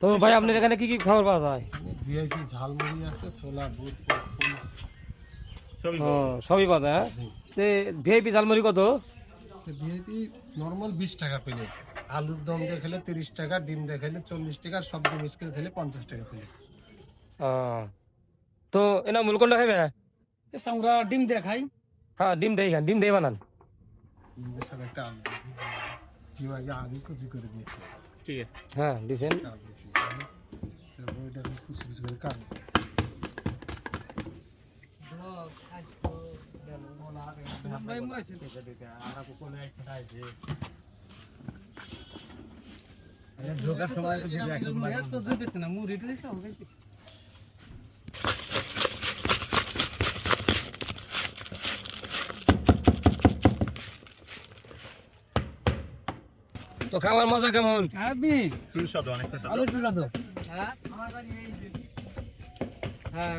তো ভাই আপনার এখানে কি কি খাবার পাওয়া যায়? ভিআইপি ঝালমুড়ি আছে, ছোলা বুট সবই পাওয়া যায়। ভিআইপি ঝালমুড়ি কত? ভিআইপি নর্মাল 20 টাকা প্লেট, আলুর দম দিয়ে খেলে 30 টাকা, ডিম দিয়ে খেলে 40 টাকা, সবজি মিক্স করে খেলে 50 টাকা প্লেট। তো এনা মূল কোনটা খাইবে? আমরা ডিম দিয়ে খাই। হ্যাঁ ডিম দেই খান, ডিম দেই বানান। একটা আলু ডিম আগে আগে কুচি করে দিয়েছি। ঠিক আছে, হ্যাঁ দিছেন। তারপর এটা কুচি কুচি করে কাটবো। ঢোকার সময় না মুড়ি টুড়ি সব খাইতেছি। তো খাবার মজা কেমন? সুস্বাদু, অনেক সুস্বাদু। হ্যাঁ, আমার বাড়ি এই যে। হ্যাঁ।